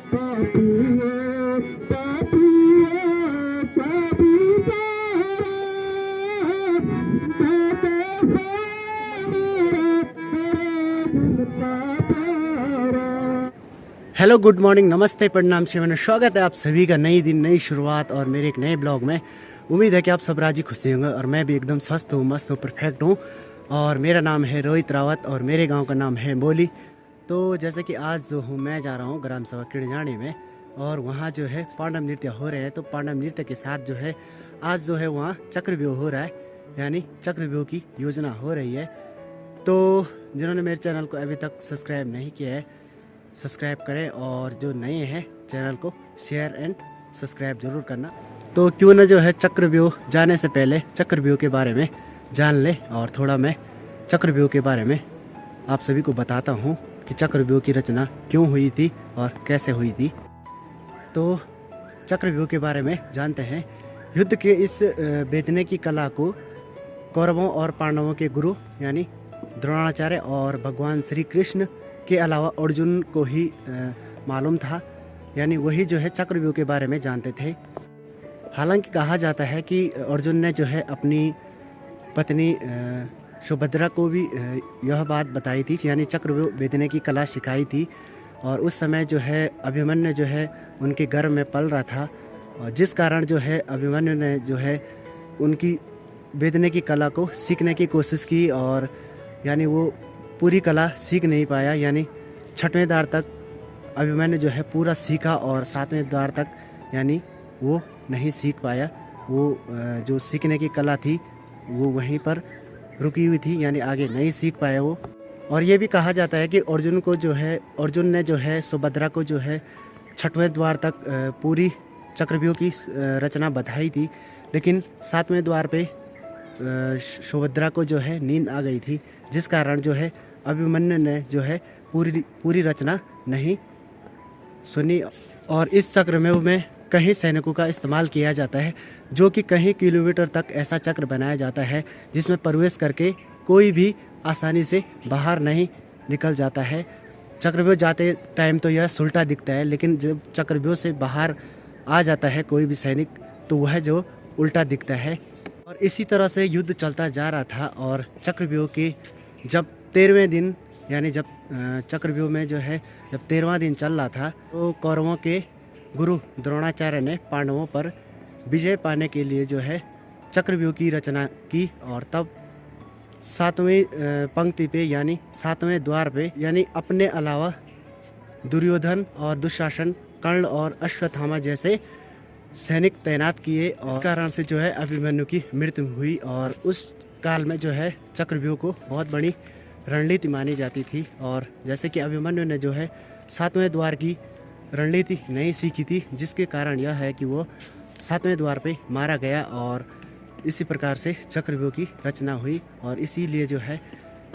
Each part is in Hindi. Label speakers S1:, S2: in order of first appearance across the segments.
S1: हेलो, गुड मॉर्निंग, नमस्ते, प्रणाम, शिवन। स्वागत है आप सभी का नई दिन, नई शुरुआत और मेरे एक नए ब्लॉग में। उम्मीद है कि आप सब राजी खुशी होंगे और मैं भी एकदम स्वस्थ हूँ, मस्त हूँ, परफेक्ट हूँ। और मेरा नाम है रोहित रावत और मेरे गांव का नाम है बोली। तो जैसे कि आज जो हूँ मैं जा रहा हूँ ग्राम सभा किड़जाणी में और वहाँ जो है पांडव नृत्य हो रहे हैं। तो पांडव नृत्य के साथ जो है आज जो है वहाँ चक्रव्यूह हो रहा है, यानी चक्रव्यूह की योजना हो रही है। तो जिन्होंने मेरे चैनल को अभी तक सब्सक्राइब नहीं किया है, सब्सक्राइब करें और जो नए हैं चैनल को शेयर एंड सब्सक्राइब जरूर करना। तो क्यों ना जो है चक्रव्यूह जाने से पहले चक्रव्यूह के बारे में जान ले और थोड़ा मैं चक्रव्यूह के बारे में आप सभी को बताता हूँ कि चक्रव्यूह की रचना क्यों हुई थी और कैसे हुई थी। तो चक्रव्यूह के बारे में जानते हैं। युद्ध के इस बेचने की कला को कौरवों और पांडवों के गुरु यानी द्रोणाचार्य और भगवान श्री कृष्ण के अलावा अर्जुन को ही मालूम था, यानी वही जो है चक्रव्यूह के बारे में जानते थे। हालांकि कहा जाता है कि अर्जुन ने जो है अपनी पत्नी सुभद्रा को भी यह बात बताई थी, यानी चक्रव्यूह भेदने की कला सिखाई थी। और उस समय जो है अभिमन्यु जो है उनके गर्भ में पल रहा था, और जिस कारण जो है अभिमन्यु ने जो है उनकी भेदने की कला को सीखने की कोशिश की, और यानी वो पूरी कला सीख नहीं पाया, यानी 6वें द्वार तक अभिमन्यु जो है पूरा सीखा और 7वें द्वार तक यानी वो नहीं सीख पाया। वो जो सीखने की कला थी वो वहीं पर रुकी हुई थी, यानी आगे नहीं सीख पाया वो। और ये भी कहा जाता है कि अर्जुन ने जो है सुभद्रा को जो है 6वें द्वार तक पूरी चक्रव्यूह की रचना बताई थी, लेकिन 7वें द्वार पे सुभद्रा को जो है नींद आ गई थी, जिस कारण जो है अभिमन्यु ने जो है पूरी रचना नहीं सुनी। और इस चक्रव्यूह में कई सैनिकों का इस्तेमाल किया जाता है, जो कि कई किलोमीटर तक ऐसा चक्र बनाया जाता है जिसमें प्रवेश करके कोई भी आसानी से बाहर नहीं निकल जाता है। चक्रव्यूह जाते टाइम तो यह सुलटा दिखता है, लेकिन जब चक्रव्यूह से बाहर आ जाता है कोई भी सैनिक तो वह जो उल्टा दिखता है। और इसी तरह से युद्ध चलता जा रहा था। और चक्रव्यूह के जब 13वें दिन, यानी जब चक्रव्यूह में जो है जब 13वां दिन चल रहा था, तो कौरवों के गुरु द्रोणाचार्य ने पांडवों पर विजय पाने के लिए जो है चक्रव्यूह की रचना की। और तब 7वीं पंक्ति पे यानी 7वें द्वार पे यानी अपने अलावा दुर्योधन और दुशासन, कर्ण और अश्वत्थामा जैसे सैनिक तैनात किए, और इस कारण से जो है अभिमन्यु की मृत्यु हुई। और उस काल में जो है चक्रव्यूह को बहुत बड़ी रणनीति मानी जाती थी। और जैसे कि अभिमन्यु ने जो है 7वें द्वार की रणनीति नहीं सीखी थी, जिसके कारण यह है कि वो 7वें द्वार पे मारा गया। और इसी प्रकार से चक्रव्यूह की रचना हुई, और इसीलिए जो है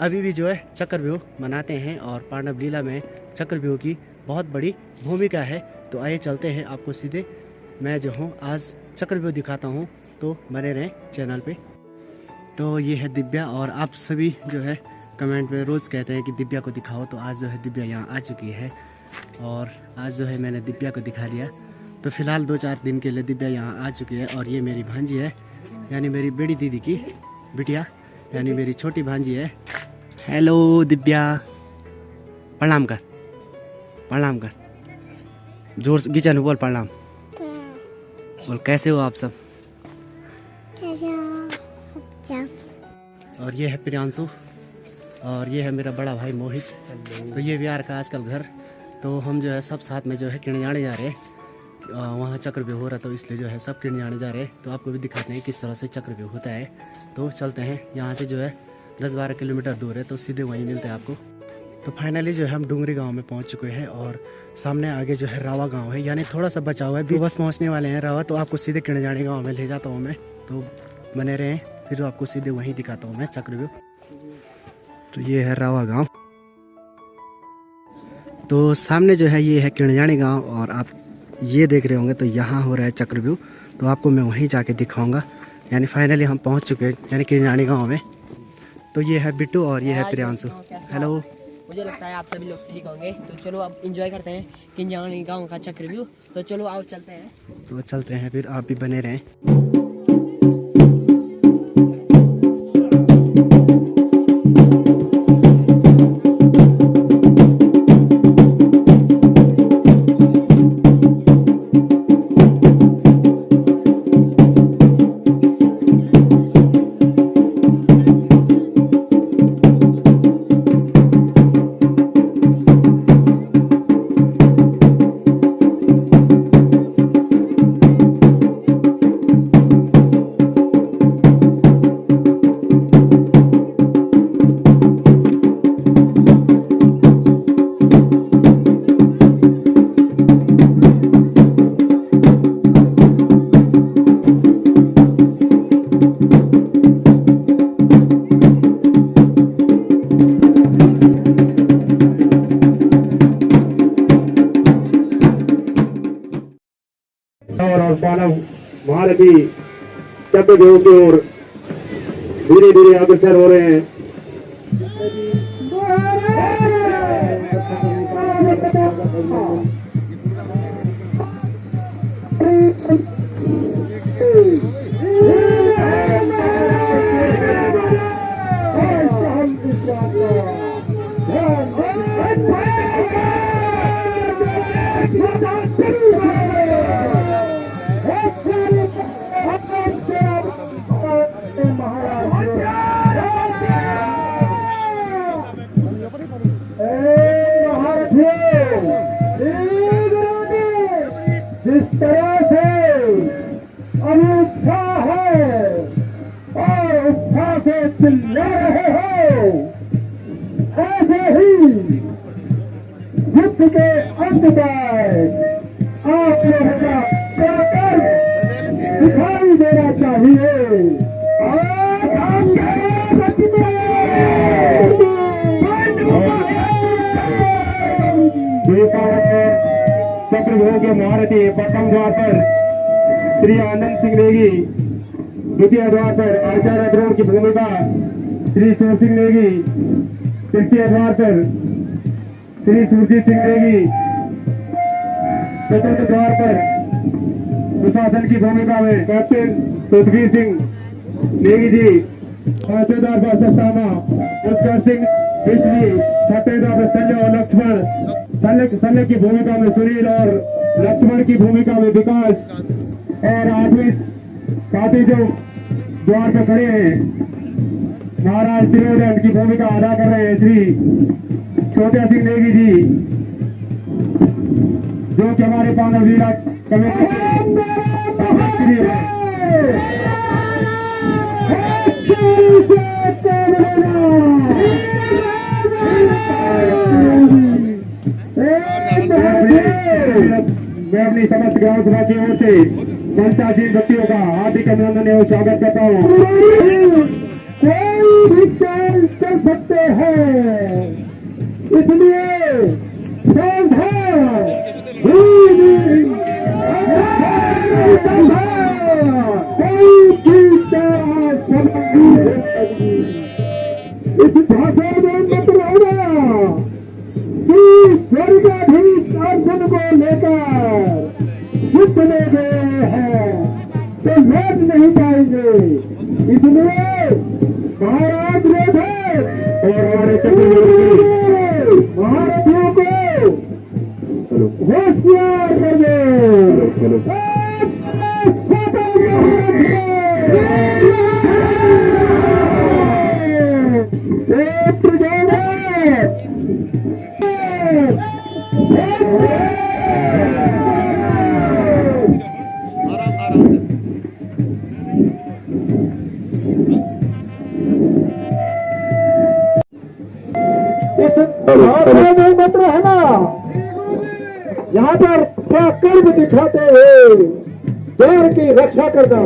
S1: अभी भी जो है चक्रव्यूह मनाते हैं। और पांडव लीला में चक्रव्यूह की बहुत बड़ी भूमिका है। तो आइए चलते हैं, आपको सीधे मैं जो हूँ आज चक्रव्यूह दिखाता हूँ, तो बने रहें चैनल पे। तो ये है दिव्या, और आप सभी जो है कमेंट में रोज़ कहते हैं कि दिव्या को दिखाओ, तो आज जो है दिव्या यहाँ आ चुकी है। और आज जो है मैंने दिव्या को दिखा दिया। तो फ़िलहाल 2-4 दिन के लिए दिव्या यहाँ आ चुकी है। और ये मेरी भांजी है, यानी मेरी बड़ी दीदी की बिटिया, यानी मेरी छोटी भांजी है। हेलो दिव्या, प्रणाम कर, प्रणाम कर, जोर से गिचन बोल, प्रणाम बोल। कैसे हो आप सब? और ये है प्रियांशु, और ये है मेरा बड़ा भाई मोहित। तो ये बिहार का आजकल घर। तो हम जो है सब साथ में जो है किड़जाणी जा रहे हैं, वहाँ चक्रव्यूह हो रहा, तो इसलिए जो है सब किड़जाणी जा रहे हैं। तो आपको भी दिखाते हैं किस तरह से चक्रव्यूह होता है। तो चलते हैं, यहाँ से जो है 10-12 किलोमीटर दूर है, तो सीधे वहीं मिलते हैं आपको। तो फाइनली जो है हम डुंगरी गांव में पहुंच चुके हैं, और सामने आगे जो है रावा गांव है, यानी थोड़ा सा बचा हुआ है, बस पहुंचने वाले हैं रावा। तो आपको सीधे किड़जाणी गांव में ले जाता हूं मैं, तो बने रहें, फिर आपको सीधे वहीं दिखाता हूं मैं चक्रव्यूह। तो ये है रावा गांव। तो सामने जो है ये है किड़जाणी गांव, और आप ये देख रहे होंगे तो यहाँ हो रहा है चक्रव्यूह। तो आपको मैं वहीं जाके दिखाऊंगा। यानी फाइनली हम पहुँच चुके हैं यानी किड़जाणी गाँव में। तो ये है बिट्टू और ये है प्रियांशु। हेलो,
S2: मुझे लगता है आप सभी लोग ठीक होंगे। तो चलो अब एंजॉय करते हैं किंजानी गांव का चक्र व्यू। तो चलो आओ चलते हैं।
S1: तो चलते हैं, फिर आप भी बने रहें।
S3: और मानव महारथी चक्रव्यूह की ओर धीरे धीरे अग्रसर हो रहे हैं। जिस तरह से अनुत्साह है और उत्साह से चिल्ला रहे हो, ऐसे ही युद्ध के अंत तक आप लोगों का कर दिखाई देना चाहिए। आज हम चक्रव्यूह के महारथी प्रथम द्वार पर श्री आनंद सिंह नेगी, द्वितीय द्वार पर आचार्य द्रोण की भूमिका श्री शिव सिंह नेगी, तृतीय द्वार पर श्री सुरजीत सिंह नेगी, चतुर्थ द्वार पर प्रशासन की भूमिका में कैप्टन सुखबीर सिंह नेगी जी, पांचवें द्वार पर सस्तामा पुष्कर सिंह बिजली, छठवें द्वार पर संजय और लक्ष्मण, शल्य की भूमिका में सुनील और लक्ष्मण की भूमिका में विकास, और आठवीं साथी जो द्वार पर खड़े हैं महाराज त्रियोदन की भूमिका अदा कर रहे हैं श्री छोटे सिंह नेगी जी, जो कि हमारे पांडव वीरा कमेटी मैं अपनी समस्त ग्राम सभा की ओर से मंचासीन व्यक्तियों का हार्दिक अभिनंदन एवं स्वागत करता हूँ। कोई भी काम कर सकते हैं, इसलिए इस भाषा में मत रहना कि स्वर्गाधीश अर्जुन को लेकर युद्ध में गए हैं तो लौट नहीं पाएंगे, इसलिए महाराज रोधे और हमारे महारथियों को होशियार कर दो। मत रहना, यहाँ पर क्या कर्म दिखाते हुए द्वार की रक्षा करना।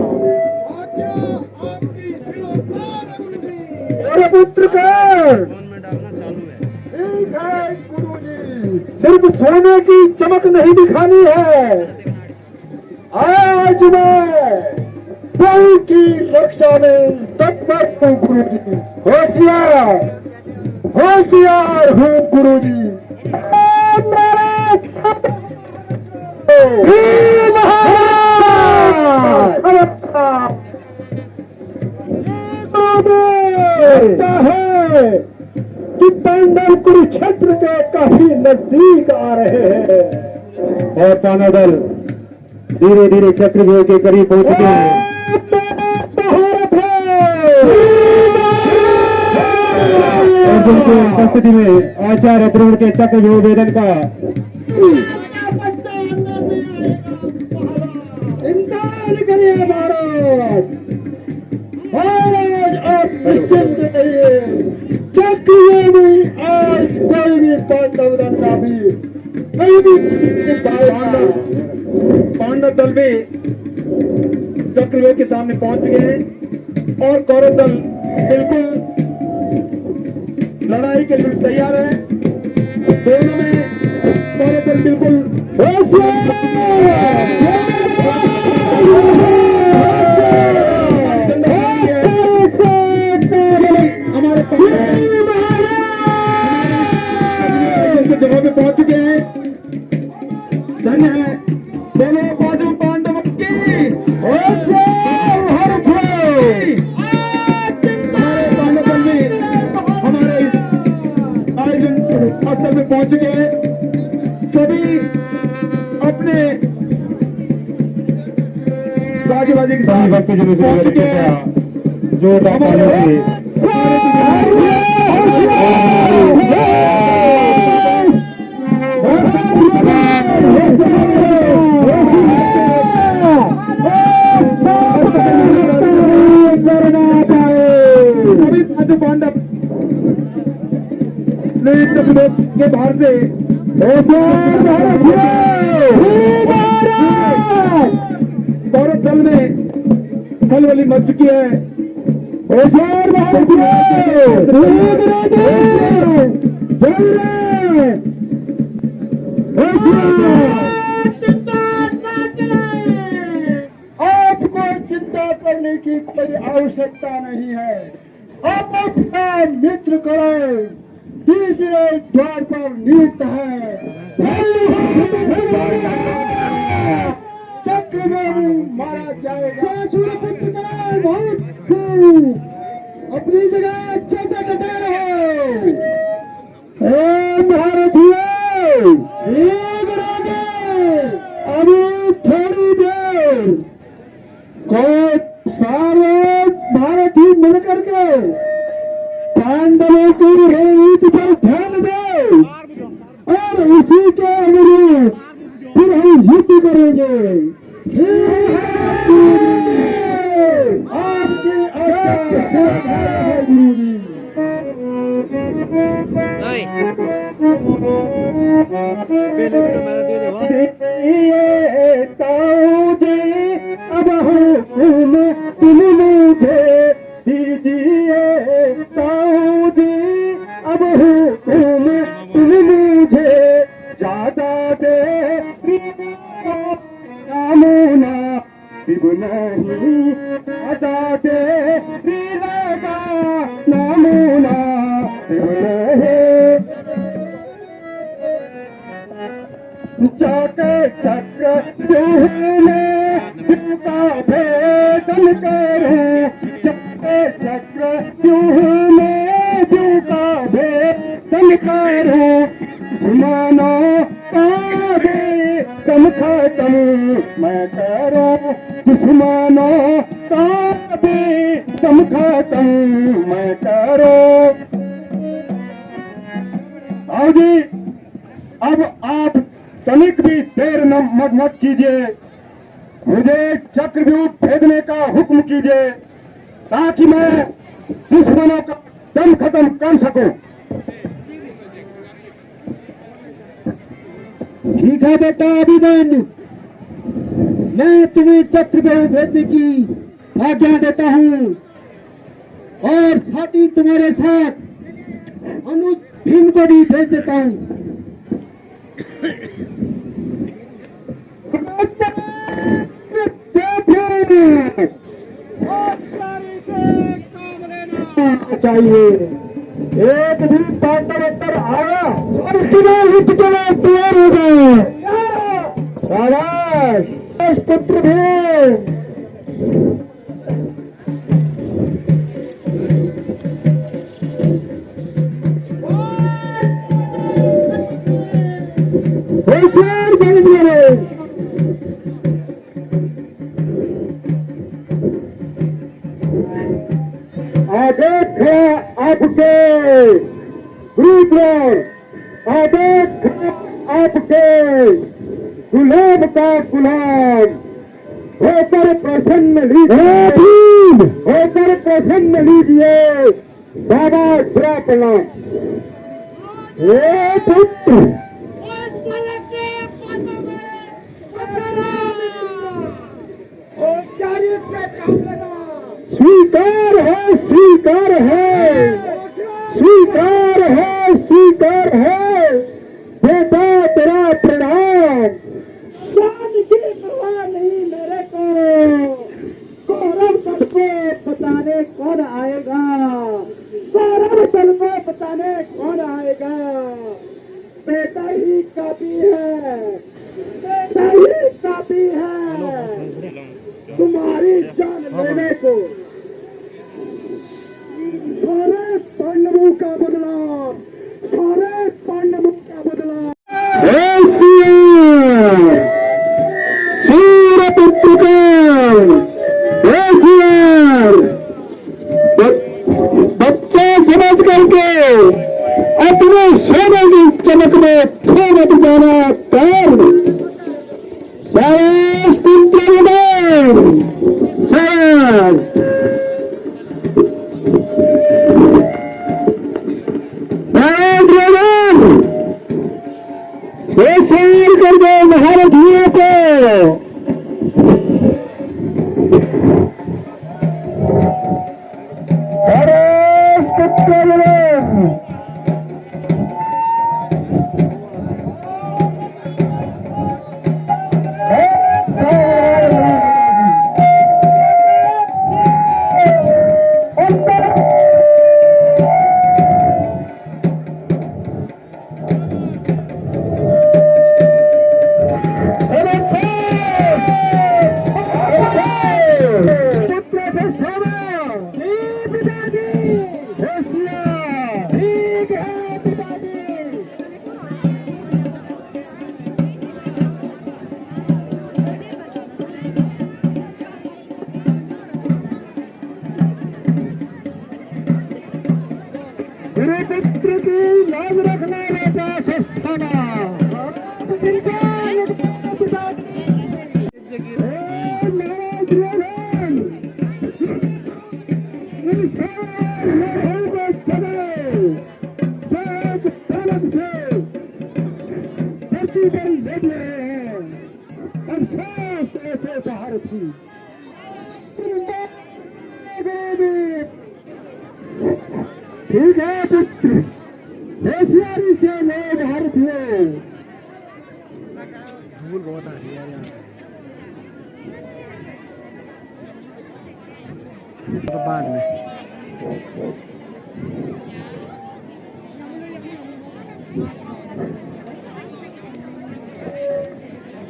S3: मेरे पुत्र कर ठीक है गुरुजी, सिर्फ सोने की चमक नहीं दिखानी है, आज मैं दल की रक्षा में तत्पर हूँ गुरुजी। होशियार होशियार हूँ गुरुजी। लगता है कि पांडव कुरुक्षेत्र के काफी नजदीक आ रहे हैं और पांडव दल धीरे धीरे चक्रव्यूह के करीब पहुंच चुके हैं। अर्जुन की उपस्थिति में आचार्य द्रोण के चक्रव्यूह वेदन का इंतजार करिए महाराज। आज आप निश्चिंत रहिए, चक्रव्यूह में आज कोई भी पांडव दल का भी कहीं भी पांडव दल भी चक्रव्यूह के सामने पहुंच गए हैं और कौरव दल बिल्कुल लड़ाई के लिए तैयार है। दोनों में कौरव दल बिल्कुल हमारे जगह पे पहुंच चुके हैं। धन्य है दोनों बाजू पांडवों की। हमारे पांडव दल भी हमारे आयोजन स्थल में पहुंच चुके हैं। सभी अपने बाजी के साथ भक्तजनों से जोरदार पांडव के बाहर से कौरव दल में खलबली मच चुकी है। आपको चिंता करने की कोई आवश्यकता नहीं है। आप अपना मित्र करो, तीसरे द्वार पर नियुक्त है। चक्रव्यूह मारा जाएगा। अपनी जगह अच्छे से डटे रहो। भारतीयों अभी थोड़ी देर को सारे भारतीय मिलकर के पांडवों की रणनीति पर ध्यान दे और उसी के अनुरूप फिर हम युद्ध करेंगे। आपकी आज्ञा है गुरुजी। अब हुकुम तुम मुझे दीजिए ताऊजी, अब हुकुम तुम मुझे ज्यादा दे नामुना शिव नहीं अदा दे लगा नामुना शिव नहीं जाके चक्र का भेदन करे। चक्र का भेदन करे। दुश्मनों का भी कम खत्म मैं करूं। दुश्मनों का भी कम खत्म मैं करूं। आओ जी, अब आप तनिक भी देर न मत कीजिए, मुझे चक्रव्यूह भेदने का हुक्म कीजिए ताकि मैं दुश्मनों का दम खत्म कर सकूं। ठीक है बेटा अभिमन्यु, मैं तुम्हें चक्रव्यूह भेदने की आज्ञा देता हूं और साथ ही तुम्हारे साथ अनुज भीम को भी भेज देता हूं। चाहिए शाबाश पुत्र भीम। होशियार बांग्लादेश। आदेश है आपके गुरुद्वार, आदेश है आपके गुलाम का गुलाम होकर प्रसन्न लीजिए, होकर प्रसन्न लीजिए बाबा बुरा प्रणाम। हे पुत्र स्वीकार है, स्वीकार है, स्वीकार है, स्वीकार है बेटा तेरा प्रणाम। शान की परवाह नहीं मेरे को, कौरव दल को बताने कौन आएगा, कौरव दल को बताने कौन आएगा। बेटा ही काफी है, बेटा ही काफी है तुम्हारी जान लेने को। सारे पांडवों का बदला, सारे पांडवों का बदला। सूर्यपुत्र बच्चा समझ करके अपने सोने की चमक में खो मत जाना कर। सास पुत्र सास शेर कर दो महारथियों को। गुरुपुत्र की लाज रखना बेटा सस्थाना। ऐसे बाहर थी ठीक है पुत्र, होशियारी से लोग भारतीय।
S1: धूल बहुत आ रही है यार यहाँ पे। तो बाद में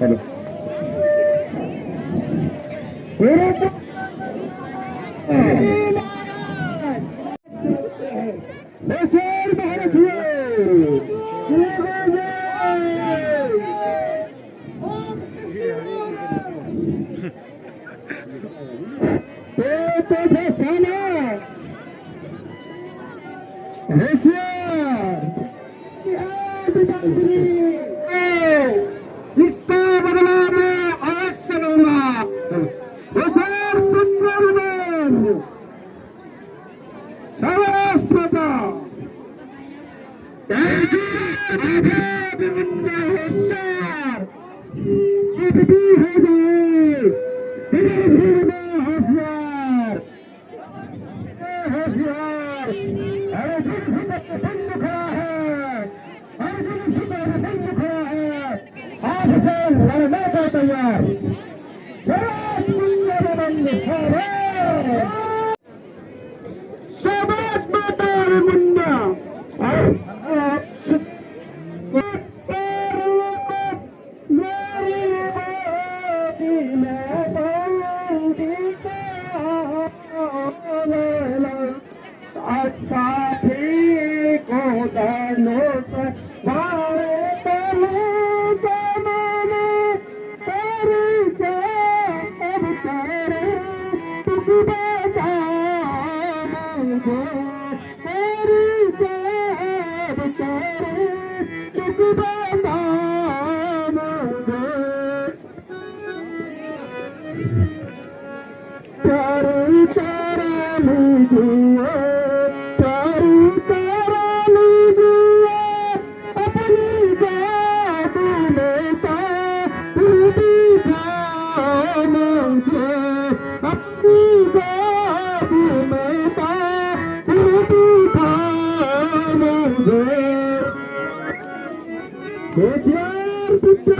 S3: हेलो होशियार भारतीय। इसका बदला मैं अवश्य लूंगा। होशियार पुत्र शाबाश बेटा। होशियार अब भी हो गए होशियार होशियार। अर्जुन सुबह पसंद खड़ा है, अर्जुन सुबह पसंद खड़ा है, आपसे लड़ने का तैयार। शाबाश बेटा मुन्ना। साथी को दानों से मारे तले जमाने तेरी क्या अब तेरे तुझ बता मुझे तेरी क्या अब तेरे तुझ बता मुझे प्यारी तेरा लीजिए प्यारी तेरा लीजिए अपनी बात लेता दीदा मुझे अपनी बात लेता दीदा मुझे होशियार पुत्र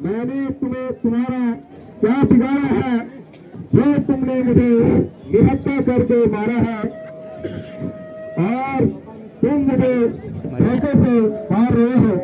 S3: मैंने तुम्हें तुम्हारा क्या बिगाड़ा है जो तुमने मुझे निहत्था करके मारा है और तुम मुझे धोखे से मार रहे हो